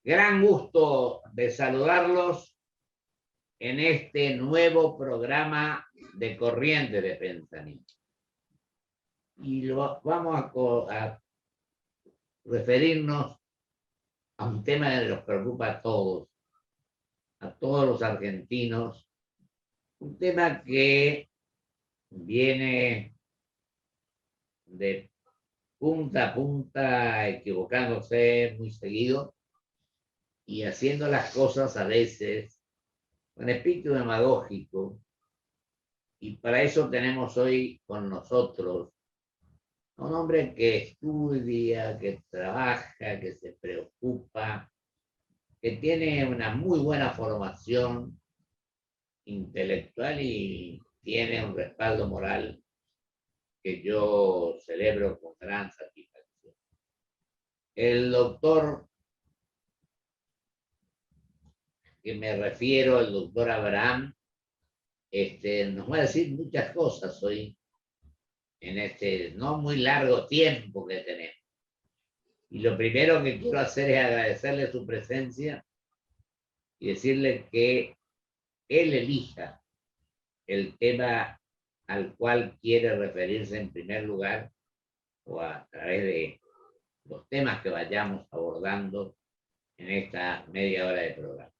Gran gusto de saludarlos en este nuevo programa de Corriente de Pensamiento. Y vamos a referirnos a un tema que nos preocupa a todos los argentinos, un tema que viene de punta a punta equivocándose muy seguido y haciendo las cosas a veces con espíritu demagógico. Y para eso tenemos hoy con nosotros a un hombre que estudia, que trabaja, que se preocupa, que tiene una muy buena formación intelectual y tiene un respaldo moral que yo celebro con gran satisfacción. El doctor que me refiero, el doctor Abraham, nos va a decir muchas cosas hoy en este no muy largo tiempo que tenemos. Y lo primero que quiero hacer es agradecerle su presencia y decirle que él elija el tema al cual quiere referirse en primer lugar o a través de los temas que vayamos abordando en esta media hora de programa.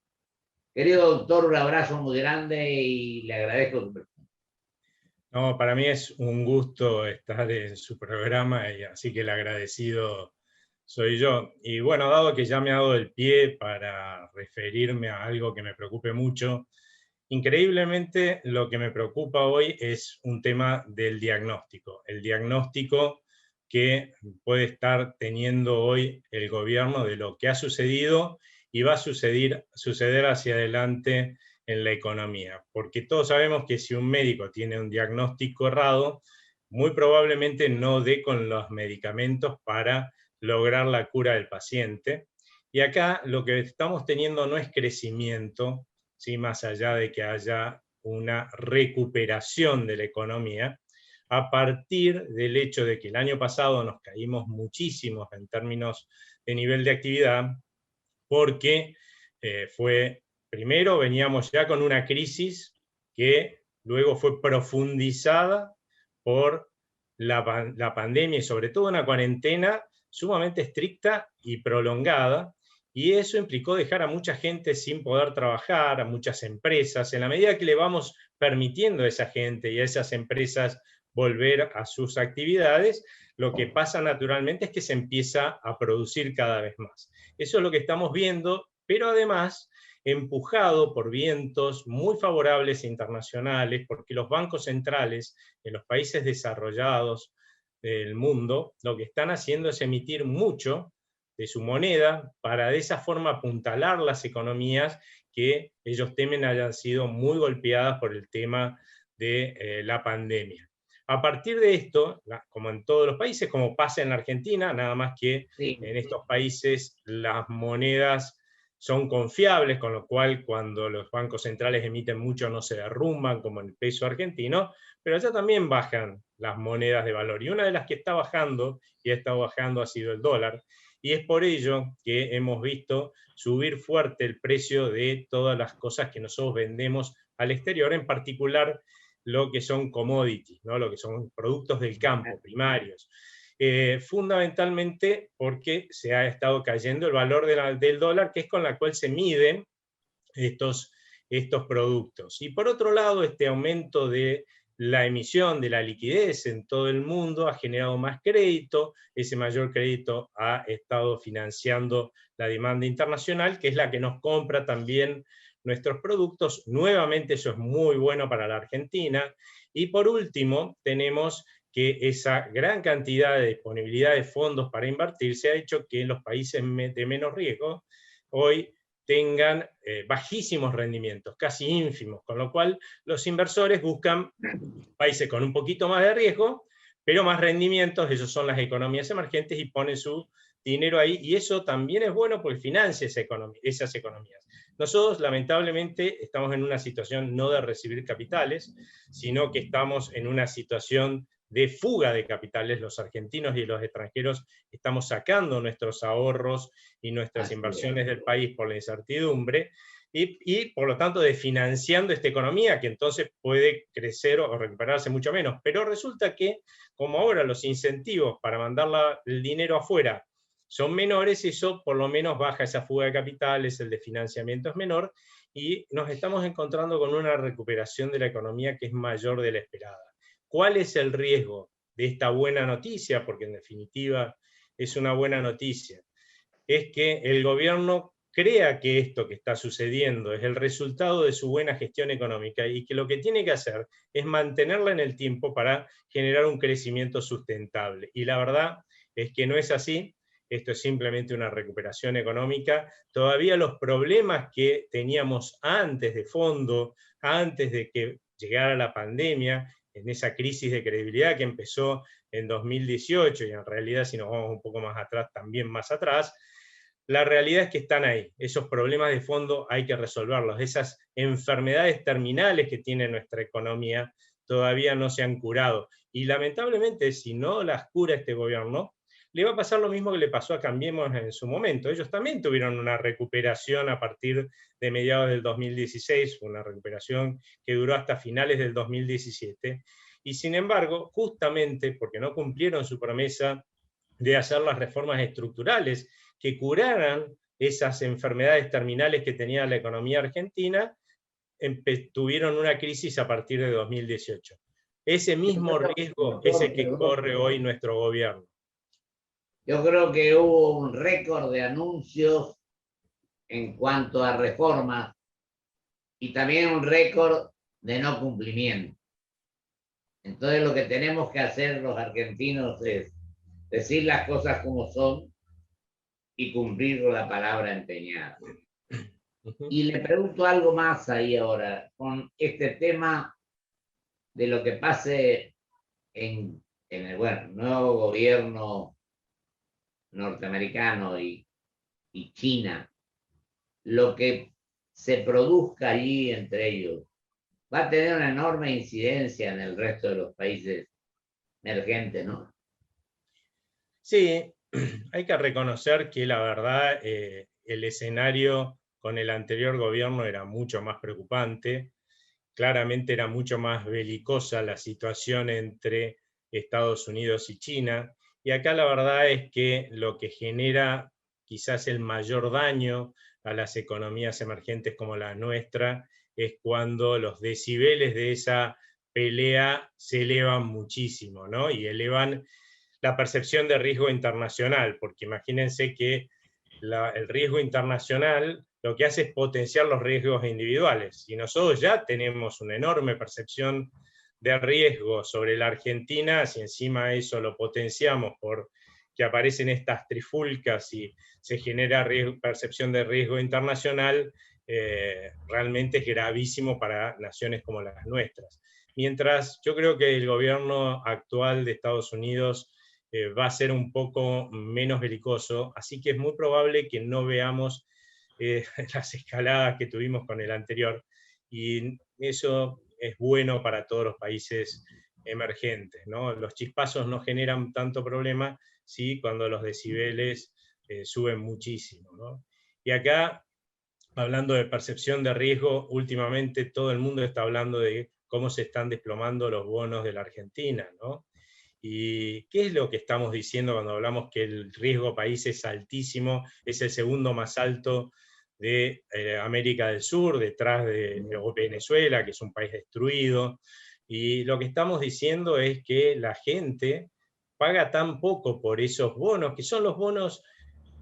Querido doctor, un abrazo muy grande y le agradezco su presencia. No, para mí es un gusto estar en su programa, y así que el agradecido soy yo. Y bueno, dado que ya me ha dado el pie para referirme a algo que me preocupe mucho, increíblemente lo que me preocupa hoy es un tema del diagnóstico. El diagnóstico que puede estar teniendo hoy el gobierno de lo que ha sucedido y va a suceder hacia adelante en la economía. Porque todos sabemos que si un médico tiene un diagnóstico errado, muy probablemente no dé con los medicamentos para lograr la cura del paciente. Y acá lo que estamos teniendo no es crecimiento, ¿sí? Más allá de que haya una recuperación de la economía, a partir del hecho de que el año pasado nos caímos muchísimo en términos de nivel de actividad, porque primero veníamos ya con una crisis que luego fue profundizada por la pandemia y sobre todo una cuarentena sumamente estricta y prolongada, y eso implicó dejar a mucha gente sin poder trabajar, a muchas empresas. En la medida que le vamos permitiendo a esa gente y a esas empresas volver a sus actividades, lo que pasa naturalmente es que se empieza a producir cada vez más. Eso es lo que estamos viendo, pero además empujado por vientos muy favorables internacionales, porque los bancos centrales en los países desarrollados del mundo lo que están haciendo es emitir mucho de su moneda para de esa forma apuntalar las economías que ellos temen hayan sido muy golpeadas por el tema de la pandemia. A partir de esto, como en todos los países, como pasa en la Argentina, nada más que en estos países las monedas son confiables, con lo cual cuando los bancos centrales emiten mucho no se derrumban como en el peso argentino, pero allá también bajan las monedas de valor. Y una de las que está bajando, y ha estado bajando, ha sido el dólar. Y es por ello que hemos visto subir fuerte el precio de todas las cosas que nosotros vendemos al exterior, en particular lo que son commodities, ¿no? Lo que son productos del campo, primarios. Fundamentalmente porque se ha estado cayendo el valor del dólar, que es con la cual se miden estos productos. Y por otro lado, este aumento de la emisión de la liquidez en todo el mundo ha generado más crédito, ese mayor crédito ha estado financiando la demanda internacional, que es la que nos compra también nuestros productos. Nuevamente eso es muy bueno para la Argentina. Y por último, tenemos que esa gran cantidad de disponibilidad de fondos para invertir se ha hecho que los países de menos riesgo hoy tengan bajísimos rendimientos, casi ínfimos, con lo cual los inversores buscan países con un poquito más de riesgo, pero más rendimientos. Esos son las economías emergentes y ponen su dinero ahí, y eso también es bueno porque financia esas economías. Nosotros lamentablemente estamos en una situación no de recibir capitales, sino que estamos en una situación de fuga de capitales. Los argentinos y los extranjeros estamos sacando nuestros ahorros y nuestras inversiones del país por la incertidumbre, y por lo tanto desfinanciando esta economía que entonces puede crecer o recuperarse mucho menos. Pero resulta que, como ahora los incentivos para mandar el dinero afuera son menores, eso por lo menos baja esa fuga de capitales, el desfinanciamiento es menor, y nos estamos encontrando con una recuperación de la economía que es mayor de la esperada. ¿Cuál es el riesgo de esta buena noticia? Porque en definitiva es una buena noticia. Es que el gobierno crea que esto que está sucediendo es el resultado de su buena gestión económica y que lo que tiene que hacer es mantenerla en el tiempo para generar un crecimiento sustentable. Y la verdad es que no es así. Esto es simplemente una recuperación económica. Todavía los problemas que teníamos antes de fondo, antes de que llegara la pandemia, en esa crisis de credibilidad que empezó en 2018, y en realidad si nos vamos un poco más atrás, también más atrás, la realidad es que están ahí. Esos problemas de fondo hay que resolverlos. Esas enfermedades terminales que tiene nuestra economía todavía no se han curado. Y lamentablemente, si no las cura este gobierno, le va a pasar lo mismo que le pasó a Cambiemos en su momento. Ellos también tuvieron una recuperación a partir de mediados del 2016, una recuperación que duró hasta finales del 2017. Y sin embargo, justamente porque no cumplieron su promesa de hacer las reformas estructurales que curaran esas enfermedades terminales que tenía la economía argentina, tuvieron una crisis a partir de 2018. Ese mismo riesgo es el que corre hoy nuestro gobierno. Yo creo que hubo un récord de anuncios en cuanto a reformas y también un récord de no cumplimiento. Entonces lo que tenemos que hacer los argentinos es decir las cosas como son y cumplir la palabra empeñada. Y le pregunto algo más ahí ahora, con este tema de lo que pase en el nuevo gobierno norteamericano y China, lo que se produzca allí entre ellos, va a tener una enorme incidencia en el resto de los países emergentes, ¿no? Sí, hay que reconocer que la verdad el escenario con el anterior gobierno era mucho más preocupante. Claramente era mucho más belicosa la situación entre Estados Unidos y China. Y acá la verdad es que lo que genera quizás el mayor daño a las economías emergentes como la nuestra es cuando los decibeles de esa pelea se elevan muchísimo, ¿no? Y elevan la percepción de riesgo internacional, porque imagínense que el riesgo internacional lo que hace es potenciar los riesgos individuales. Y nosotros ya tenemos una enorme percepción de riesgo sobre la Argentina, si encima eso lo potenciamos por que aparecen estas trifulcas y se genera percepción de riesgo internacional, realmente es gravísimo para naciones como las nuestras. Mientras yo creo que el gobierno actual de Estados Unidos va a ser un poco menos belicoso, así que es muy probable que no veamos las escaladas que tuvimos con el anterior, y eso es bueno para todos los países emergentes, ¿no? Los chispazos no generan tanto problema, sí, cuando los decibeles suben muchísimo, ¿no? Y acá, hablando de percepción de riesgo, últimamente todo el mundo está hablando de cómo se están desplomando los bonos de la Argentina, ¿no? ¿Y qué es lo que estamos diciendo cuando hablamos que el riesgo país es altísimo, es el segundo más alto de América del Sur, detrás de Venezuela, que es un país destruido? Y lo que estamos diciendo es que la gente paga tan poco por esos bonos, que son los bonos,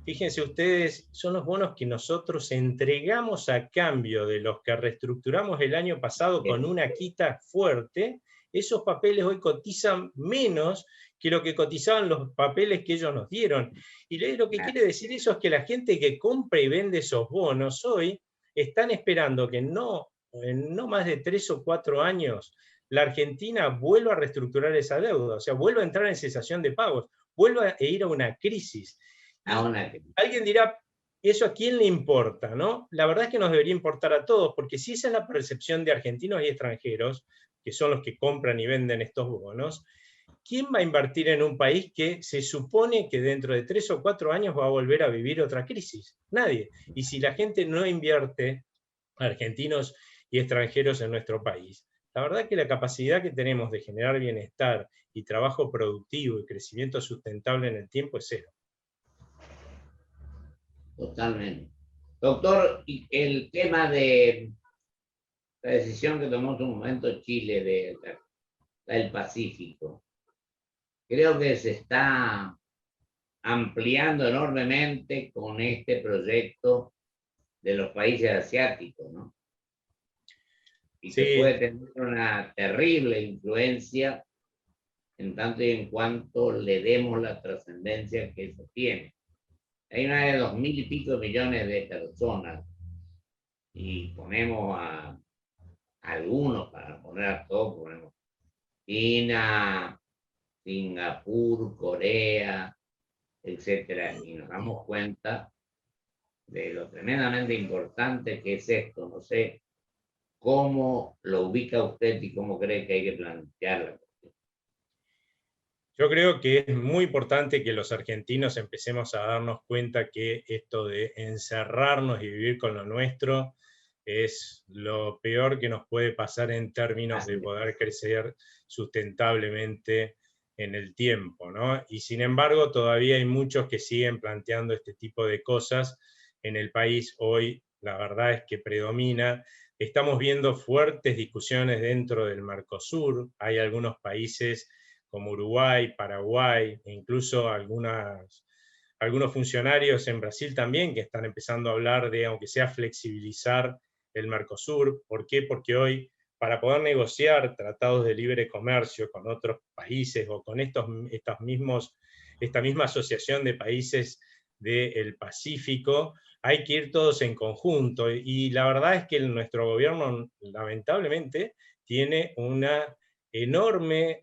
fíjense ustedes, son los bonos que nosotros entregamos a cambio de los que reestructuramos el año pasado con una quita fuerte. Esos papeles hoy cotizan menos que lo que cotizaban los papeles que ellos nos dieron. Y lo que quiere decir eso es que la gente que compra y vende esos bonos hoy están esperando que en no más de 3 o 4 años la Argentina vuelva a reestructurar esa deuda, o sea, vuelva a entrar en cesación de pagos, vuelva a ir a una crisis. Alguien dirá, ¿eso a quién le importa? ¿No? La verdad es que nos debería importar a todos, porque si esa es la percepción de argentinos y extranjeros, que son los que compran y venden estos bonos, ¿quién va a invertir en un país que se supone que dentro de 3 o 4 años va a volver a vivir otra crisis? Nadie. Y si la gente no invierte, argentinos y extranjeros en nuestro país, la verdad que la capacidad que tenemos de generar bienestar y trabajo productivo y crecimiento sustentable en el tiempo es cero. Totalmente. Doctor, y el tema de la decisión que tomó en su momento Chile del Pacífico, creo que se está ampliando enormemente con este proyecto de los países asiáticos, ¿no? Y que Sí, puede tener una terrible influencia en tanto y en cuanto le demos la trascendencia que eso tiene. Hay una de 2.000 y pico millones de personas y ponemos a algunos, para poner a todos, ponemos China, Singapur, Corea, etcétera, y nos damos cuenta de lo tremendamente importante que es esto. No sé cómo lo ubica usted y cómo cree que hay que plantearlo. yo creo que es muy importante que los argentinos empecemos a darnos cuenta que esto de encerrarnos y vivir con lo nuestro es lo peor que nos puede pasar en términos de poder crecer sustentablemente en el tiempo, ¿no? Y sin embargo, todavía hay muchos que siguen planteando este tipo de cosas en el país. Hoy, la verdad es que predomina. Estamos viendo fuertes discusiones dentro del Mercosur. Hay algunos países como Uruguay, Paraguay, e incluso algunos funcionarios en Brasil también que están empezando a hablar de, aunque sea flexibilizar el Mercosur. ¿Por qué? Porque hoy, para poder negociar tratados de libre comercio con otros países o con esta misma asociación de países del Pacífico, hay que ir todos en conjunto. Y la verdad es que nuestro gobierno, lamentablemente, tiene una enorme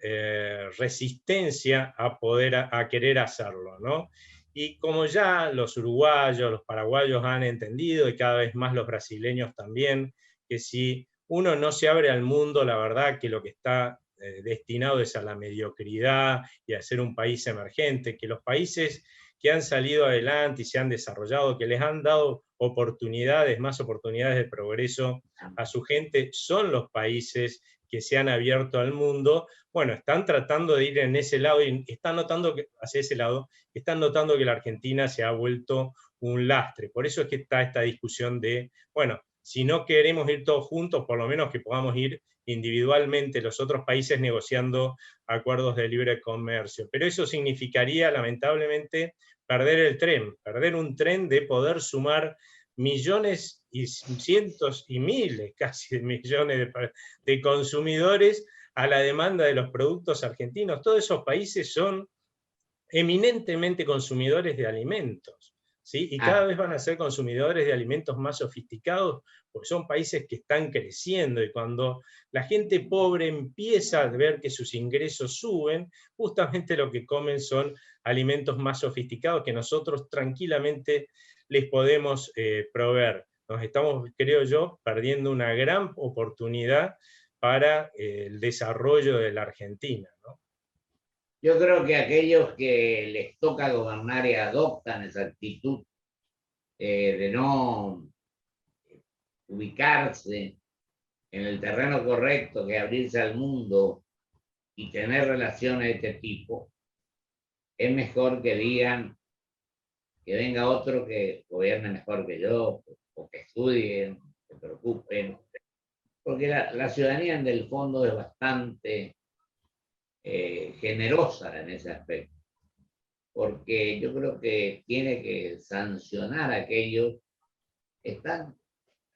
resistencia a querer hacerlo, ¿no? Y como ya los uruguayos, los paraguayos han entendido, y cada vez más los brasileños también, que si uno no se abre al mundo, la verdad que lo que está destinado es a la mediocridad y a ser un país emergente, que los países que han salido adelante y se han desarrollado, que les han dado oportunidades, más oportunidades de progreso a su gente, son los países que se han abierto al mundo. Bueno, están tratando de ir en ese lado y están notando que, hacia ese lado, están notando que la Argentina se ha vuelto un lastre. Por eso es que está esta discusión de, bueno, si no queremos ir todos juntos, por lo menos que podamos ir individualmente los otros países negociando acuerdos de libre comercio. Pero eso significaría, lamentablemente, perder un tren de poder sumar millones y cientos y miles, casi millones de consumidores a la demanda de los productos argentinos. Todos esos países son eminentemente consumidores de alimentos, ¿sí? Y cada vez van a ser consumidores de alimentos más sofisticados, porque son países que están creciendo, y cuando la gente pobre empieza a ver que sus ingresos suben, justamente lo que comen son alimentos más sofisticados que nosotros tranquilamente les podemos proveer. Nos estamos, creo yo, perdiendo una gran oportunidad para el desarrollo de la Argentina, ¿no? Yo creo que aquellos que les toca gobernar y adoptan esa actitud de no ubicarse en el terreno correcto, que abrirse al mundo y tener relaciones de este tipo, es mejor que digan que venga otro que gobierne mejor que yo, o que estudien, se preocupen, porque la ciudadanía en el fondo es bastante generosa en ese aspecto, porque yo creo que tiene que sancionar a aquellos que están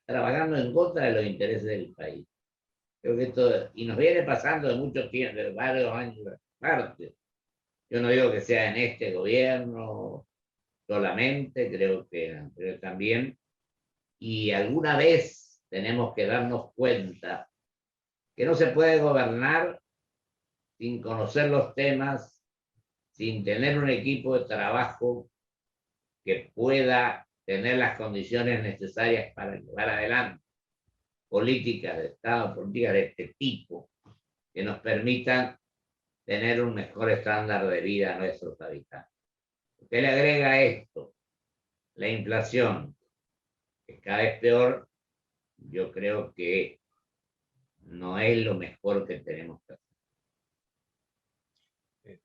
trabajando en contra de los intereses del país. Creo que esto, y nos viene pasando de muchos tiempos, de varios años de parte. Yo no digo que sea en este gobierno solamente, creo que también, y alguna vez tenemos que darnos cuenta que no se puede gobernar sin conocer los temas, sin tener un equipo de trabajo que pueda tener las condiciones necesarias para llevar adelante políticas de Estado, políticas de este tipo, que nos permitan tener un mejor estándar de vida a nuestros habitantes. Usted le agrega a esto la inflación, que es cada vez peor, yo creo que no es lo mejor que tenemos que hacer.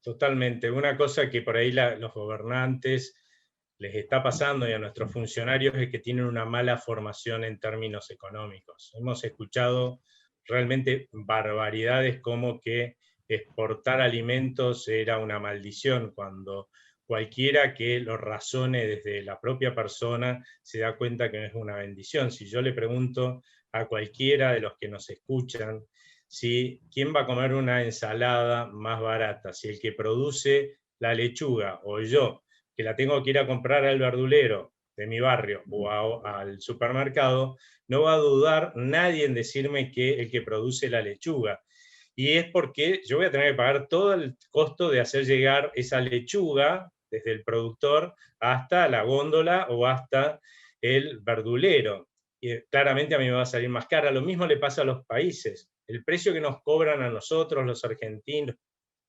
Totalmente. Una cosa que por ahí los gobernantes les está pasando y a nuestros funcionarios es que tienen una mala formación en términos económicos. Hemos escuchado realmente barbaridades como que exportar alimentos era una maldición, cuando cualquiera que lo razone desde la propia persona se da cuenta que no es una bendición. Si yo le pregunto a cualquiera de los que nos escuchan, ¿quién va a comer una ensalada más barata? Si el que produce la lechuga o yo, que la tengo que ir a comprar al verdulero de mi barrio o al supermercado, no va a dudar nadie en decirme que el que produce la lechuga. Y es porque yo voy a tener que pagar todo el costo de hacer llegar esa lechuga desde el productor hasta la góndola o hasta el verdulero. Y claramente a mí me va a salir más cara. Lo mismo le pasa a los países. El precio que nos cobran a nosotros, los argentinos,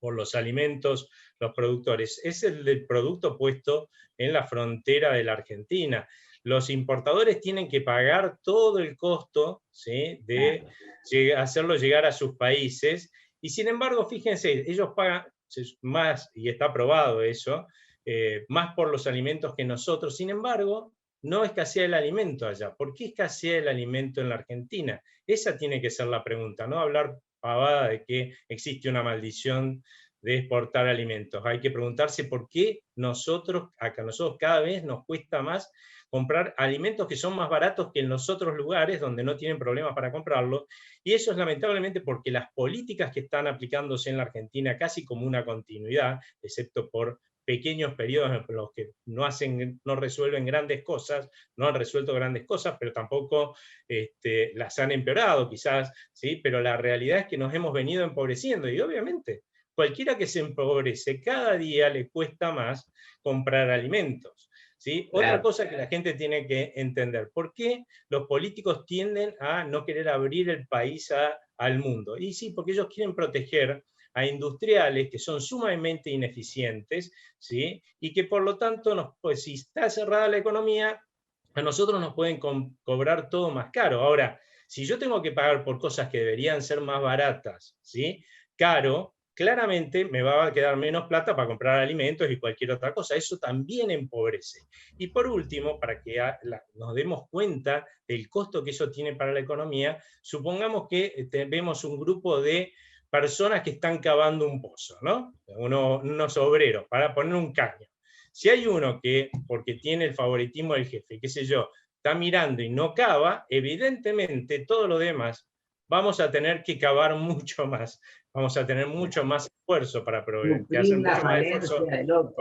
por los alimentos, los productores, es el del producto puesto en la frontera de la Argentina. Los importadores tienen que pagar todo el costo, ¿sí?, de hacerlo llegar a sus países, y sin embargo, fíjense, ellos pagan más, y está probado eso, más por los alimentos que nosotros. Sin embargo, no escasea el alimento allá. ¿Por qué escasea el alimento en la Argentina? Esa tiene que ser la pregunta, no hablar pavada de que existe una maldición de exportar alimentos. Hay que preguntarse por qué nosotros cada vez nos cuesta más comprar alimentos que son más baratos que en los otros lugares donde no tienen problemas para comprarlo, y eso es lamentablemente porque las políticas que están aplicándose en la Argentina casi como una continuidad, excepto por pequeños periodos en los que no resuelven grandes cosas, no han resuelto grandes cosas, pero tampoco las han empeorado quizás, ¿sí? Pero la realidad es que nos hemos venido empobreciendo, y obviamente cualquiera que se empobrece cada día le cuesta más comprar alimentos, ¿sí? Claro. Otra cosa que la gente tiene que entender: ¿por qué los políticos tienden a no querer abrir el país al mundo? Y sí, porque ellos quieren proteger a industriales que son sumamente ineficientes, ¿sí? Y que por lo tanto, pues, si está cerrada la economía, a nosotros nos pueden cobrar todo más caro. Ahora, si yo tengo que pagar por cosas que deberían ser más baratas, ¿sí?, caro, claramente me va a quedar menos plata para comprar alimentos y cualquier otra cosa. Eso también empobrece. Y por último, para que nos demos cuenta del costo que eso tiene para la economía, supongamos que vemos un grupo de personas que están cavando un pozo, ¿no? Unos obreros, para poner un caño. Si hay uno que, porque tiene el favoritismo del jefe, qué sé yo, está mirando y no cava, evidentemente todo lo demás vamos a tener que cavar mucho más, vamos a tener mucho más esfuerzo para proveer, que hacer Suplir la mucho más esfuerzo falencia del otro.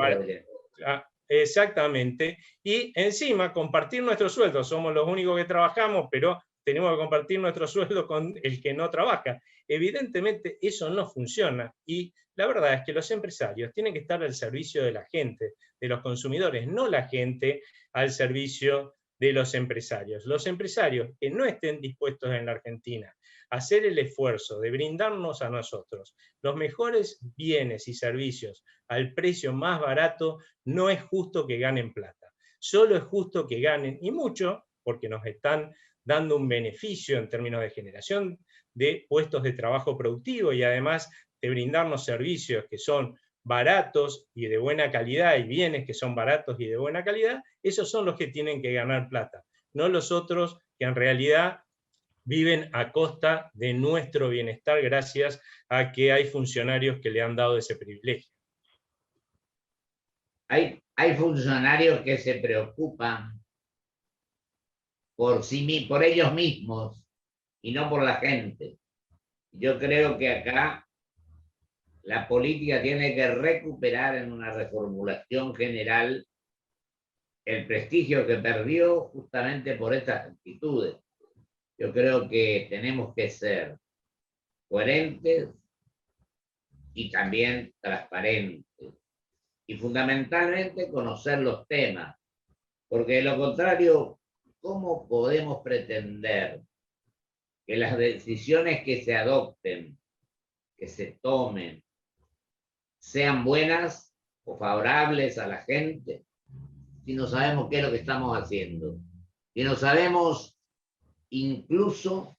exactamente, y encima compartir nuestro sueldo. Somos los únicos que trabajamos, pero tenemos que compartir nuestro sueldo con el que no trabaja. Evidentemente eso no funciona, y la verdad es que los empresarios tienen que estar al servicio de la gente, de los consumidores, no la gente al servicio de los empresarios. Los empresarios que no estén dispuestos en la Argentina a hacer el esfuerzo de brindarnos a nosotros los mejores bienes y servicios al precio más barato, no es justo que ganen plata. Solo es justo que ganen, y mucho, porque nos están dando un beneficio en términos de generación de puestos de trabajo productivo, y además de brindarnos servicios que son baratos y de buena calidad, y bienes que son baratos y de buena calidad. Esos son los que tienen que ganar plata, no los otros que en realidad viven a costa de nuestro bienestar gracias a que hay funcionarios que le han dado ese privilegio. Hay funcionarios que se preocupan por ellos mismos y no por la gente. Yo creo que acá la política tiene que recuperar en una reformulación general el prestigio que perdió justamente por estas actitudes. Yo creo que tenemos que ser coherentes y también transparentes, y fundamentalmente conocer los temas, porque de lo contrario, ¿cómo podemos pretender que las decisiones que se adopten, que se tomen, sean buenas o favorables a la gente si no sabemos qué es lo que estamos haciendo? Si no sabemos incluso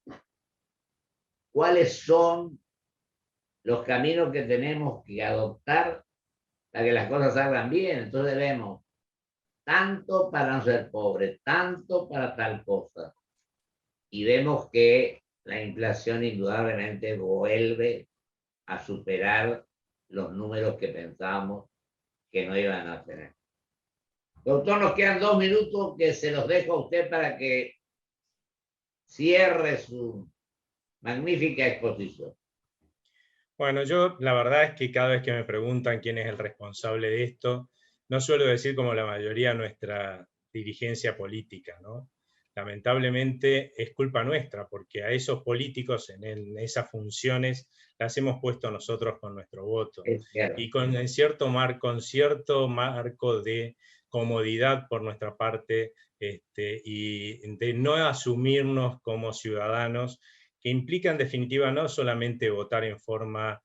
cuáles son los caminos que tenemos que adoptar para que las cosas salgan bien. Entonces vemos tanto para no ser pobres, tanto para tal cosa. Y vemos que la inflación indudablemente vuelve a superar los números que pensábamos que no iban a tener. Doctor, nos quedan 2 minutos que se los dejo a usted para que cierre su magnífica exposición. Bueno, yo la verdad es que cada vez que me preguntan quién es el responsable de esto, no suelo decir como la mayoría nuestra dirigencia política, ¿no? Lamentablemente es culpa nuestra, porque a esos políticos en esas funciones las hemos puesto nosotros con nuestro voto. Y con cierto marco de comodidad por nuestra parte, y de no asumirnos como ciudadanos, que implica en definitiva no solamente votar en forma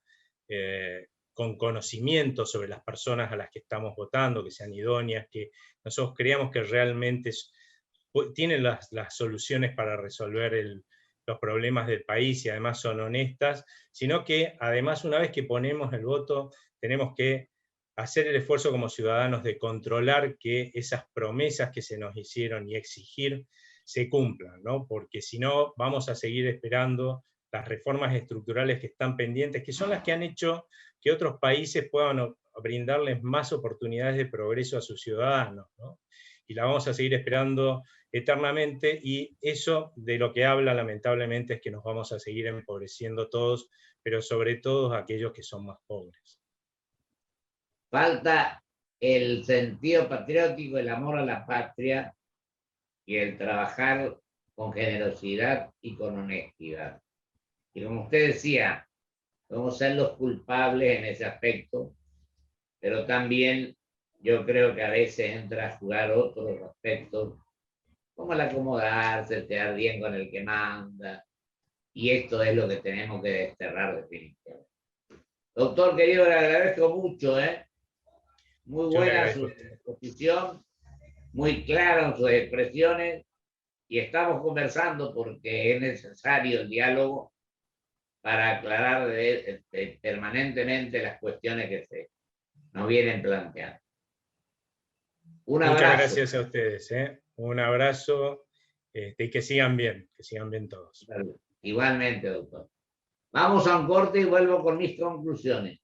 con conocimiento sobre las personas a las que estamos votando, que sean idóneas, que nosotros creamos que realmente tienen las soluciones para resolver los problemas del país y además son honestas, sino que además una vez que ponemos el voto tenemos que hacer el esfuerzo como ciudadanos de controlar que esas promesas que se nos hicieron y exigir se cumplan, ¿no? Porque si no vamos a seguir esperando las reformas estructurales que están pendientes, que son las que han hecho que otros países puedan brindarles más oportunidades de progreso a sus ciudadanos, ¿no? Y la vamos a seguir esperando eternamente, y eso de lo que habla lamentablemente es que nos vamos a seguir empobreciendo todos, pero sobre todo aquellos que son más pobres. Falta el sentido patriótico, el amor a la patria y el trabajar con generosidad y con honestidad. Y como usted decía, vamos a ser los culpables en ese aspecto, pero también yo creo que a veces entra a jugar otros aspectos, como el acomodarse, el quedar bien con el que manda, y esto es lo que tenemos que desterrar definitivamente. Doctor querido, le agradezco mucho, muy buena su exposición, muy clara en sus expresiones, y estamos conversando porque es necesario el diálogo para aclarar permanentemente las cuestiones que nos vienen planteando. Un abrazo. Muchas gracias a ustedes. Un abrazo, y que sigan bien todos. Igualmente, doctor. Vamos a un corte y vuelvo con mis conclusiones.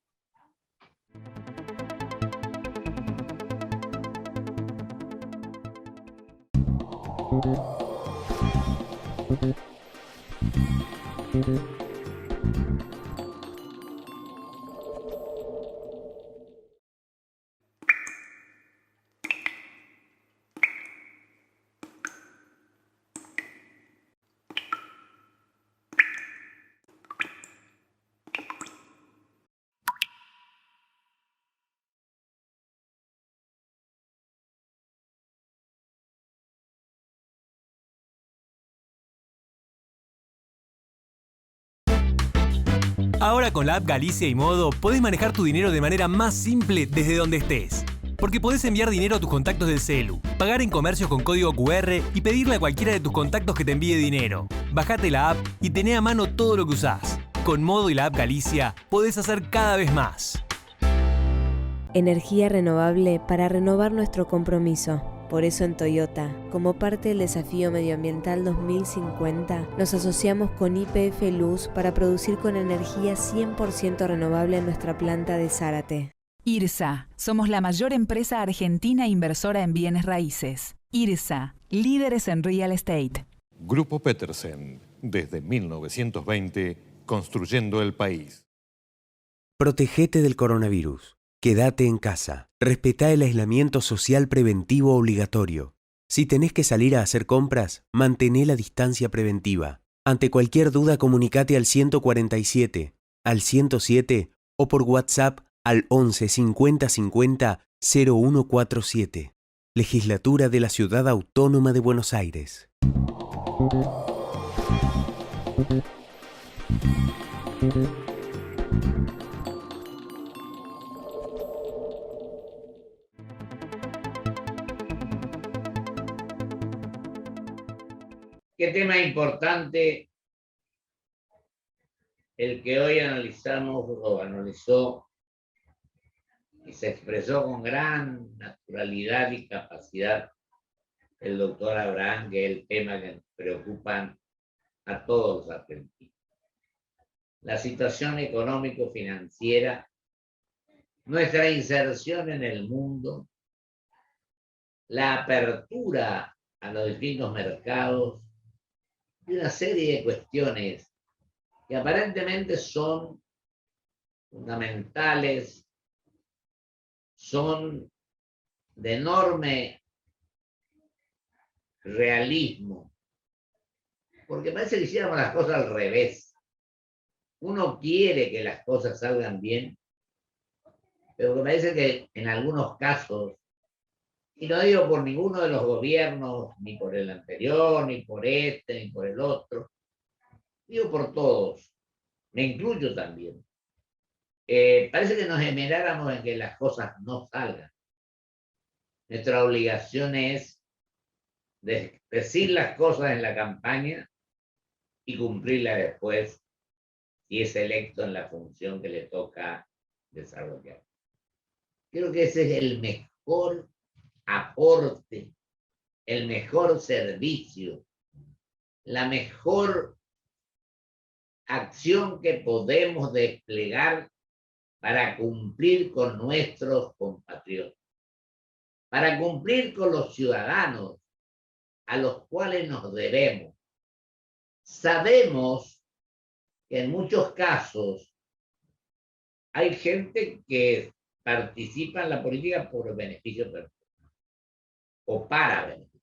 Ahora con la app Galicia y Modo podés manejar tu dinero de manera más simple desde donde estés. Porque podés enviar dinero a tus contactos del celu, pagar en comercios con código QR y pedirle a cualquiera de tus contactos que te envíe dinero. Bajate la app y tené a mano todo lo que usás. Con Modo y la app Galicia podés hacer cada vez más. Energía renovable para renovar nuestro compromiso. Por eso en Toyota, como parte del desafío medioambiental 2050, nos asociamos con YPF Luz para producir con energía 100% renovable en nuestra planta de Zárate. IRSA, somos la mayor empresa argentina inversora en bienes raíces. IRSA, líderes en real estate. Grupo Petersen, desde 1920, construyendo el país. Protegete del coronavirus. Quédate en casa. Respetá el aislamiento social preventivo obligatorio. Si tenés que salir a hacer compras, mantené la distancia preventiva. Ante cualquier duda, comunicate al 147, al 107 o por WhatsApp al 11 50 50 0147. Legislatura de la Ciudad Autónoma de Buenos Aires. Qué tema importante el que hoy analizamos o analizó y se expresó con gran naturalidad y capacidad el doctor Abraham, que es el tema que nos preocupa a todos los argentinos. La situación económico-financiera, nuestra inserción en el mundo, la apertura a los distintos mercados y una serie de cuestiones que aparentemente son fundamentales, son de enorme realismo, porque parece que hiciéramos las cosas al revés. Uno quiere que las cosas salgan bien, pero me parece que en algunos casos, y no digo por ninguno de los gobiernos, ni por el anterior, ni por este, ni por el otro, digo por todos, me incluyo también. Parece que nos generáramos en que las cosas no salgan. Nuestra obligación es decir las cosas en la campaña y cumplirlas después si es electo en la función que le toca desarrollar. Creo que ese es el mejor aporte, el mejor servicio, la mejor acción que podemos desplegar para cumplir con nuestros compatriotas, para cumplir con los ciudadanos a los cuales nos debemos. Sabemos que en muchos casos hay gente que participa en la política por beneficio personal o para beneficio.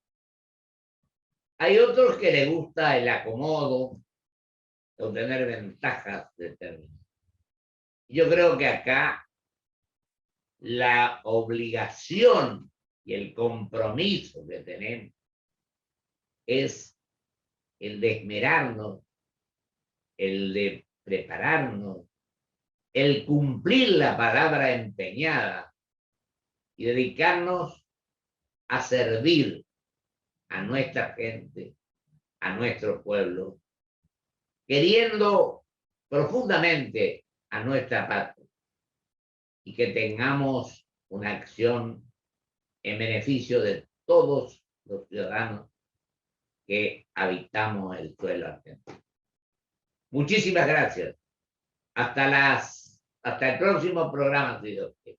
Hay otros que les gusta el acomodo, obtener ventajas determinadas. Yo creo que acá la obligación y el compromiso que tenemos es el de esmerarnos, el de prepararnos, el cumplir la palabra empeñada y dedicarnos a servir a nuestra gente, a nuestro pueblo, queriendo profundamente a nuestra patria y que tengamos una acción en beneficio de todos los ciudadanos que habitamos el suelo argentino. Muchísimas gracias. Hasta el próximo programa, si Dios quiere.